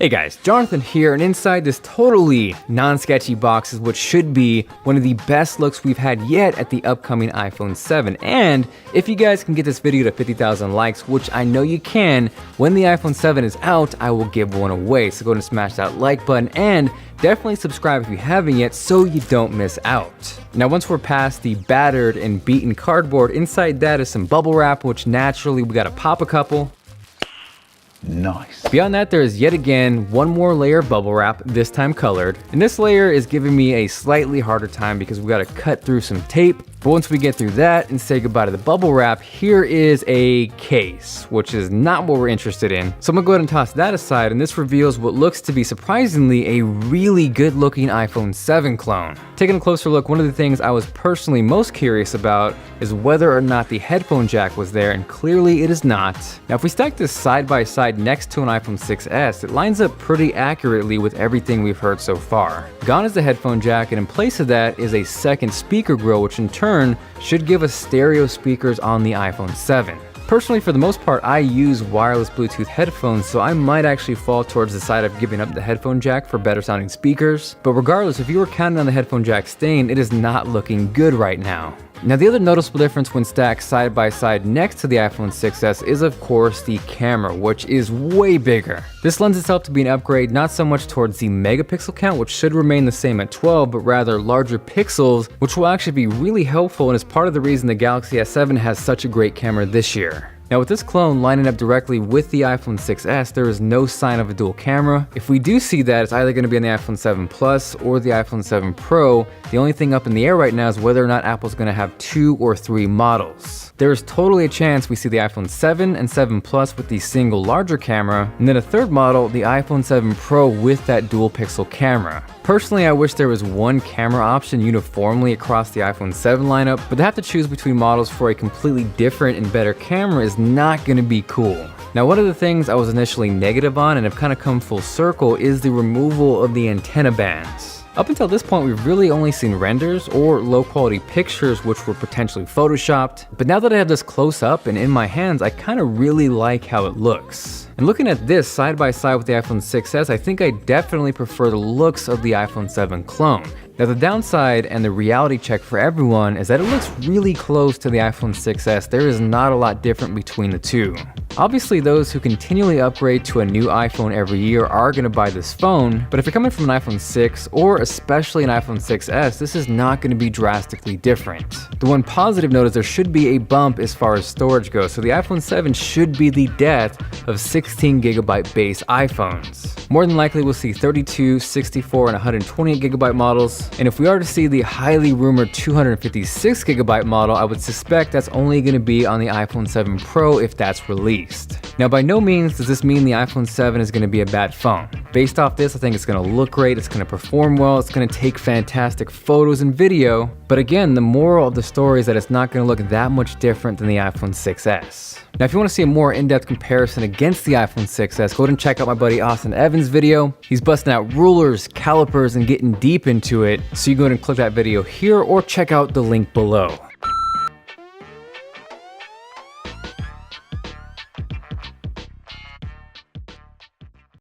Hey guys, Jonathan here, and inside this totally non-sketchy box is what should be one of the best looks we've had yet at the upcoming iPhone 7. And if you guys can get this video to 50,000 likes, which I know you can, when the iPhone 7 is out, I will give one away. So go ahead and smash that like button and definitely subscribe if you haven't yet so you don't miss out. Now once we're past the battered and beaten cardboard, inside that is some bubble wrap, which naturally we gotta pop a couple. Nice. Beyond that, there is yet again one more layer of bubble wrap, this time colored. And this layer is giving me a slightly harder time because we gotta cut through some tape. But once we get through that and say goodbye to the bubble wrap, here is a case, which is not what we're interested in. So I'm gonna go ahead and toss that aside, and this reveals what looks to be surprisingly a really good looking iPhone 7 clone. Taking a closer look, one of the things I was personally most curious about is whether or not the headphone jack was there, and clearly it is not. Now if we stack this side by side next to an iPhone 6s, it lines up pretty accurately with everything we've heard so far. Gone is the headphone jack, and in place of that is a second speaker grill, which in turn should give us stereo speakers on the iPhone 7. Personally, for the most part, I use wireless Bluetooth headphones, so I might actually fall towards the side of giving up the headphone jack for better sounding speakers. But regardless, if you were counting on the headphone jack staying, it is not looking good right now. Now the other noticeable difference when stacked side by side next to the iPhone 6s is of course the camera, which is way bigger. This lends itself to be an upgrade not so much towards the megapixel count, which should remain the same at 12, but rather larger pixels, which will actually be really helpful and is part of the reason the Galaxy S7 has such a great camera this year. Now with this clone lining up directly with the iPhone 6s, there is no sign of a dual camera. If we do see that, it's either going to be on the iPhone 7 Plus or the iPhone 7 Pro. The only thing up in the air right now is whether or not Apple's going to have 2 or 3 models. There is totally a chance we see the iPhone 7 and 7 Plus with the single larger camera, and then a third model, the iPhone 7 Pro with that dual pixel camera. Personally, I wish there was one camera option uniformly across the iPhone 7 lineup, but to have to choose between models for a completely different and better camera is not going to be cool. Now, one of the things I was initially negative on and have kind of come full circle is the removal of the antenna bands. Up until this point, we've really only seen renders or low quality pictures which were potentially photoshopped, but now that I have this close up and in my hands, I kind of really like how it looks. And looking at this side by side with the iPhone 6s, I think I definitely prefer the looks of the iPhone 7 clone. Now the downside and the reality check for everyone is that it looks really close to the iPhone 6s. There is not a lot different between the two. Obviously, those who continually upgrade to a new iPhone every year are going to buy this phone, but if you're coming from an iPhone 6 or especially an iPhone 6s, this is not going to be drastically different. The one positive note is there should be a bump as far as storage goes, so the iPhone 7 should be the death of 16GB base iPhones. More than likely, we'll see 32, 64, and 128GB models, and if we are to see the highly rumored 256GB model, I would suspect that's only going to be on the iPhone 7 Pro if that's released. Now, by no means does this mean the iPhone 7 is going to be a bad phone. Based off this, I think it's going to look great, it's going to perform well, it's going to take fantastic photos and video, but again, the moral of the story is that it's not going to look that much different than the iPhone 6s. Now, if you want to see a more in-depth comparison against the iPhone 6s, go ahead and check out my buddy Austin Evans' video. He's busting out rulers, calipers, and getting deep into it, so you go ahead and click that video here or check out the link below.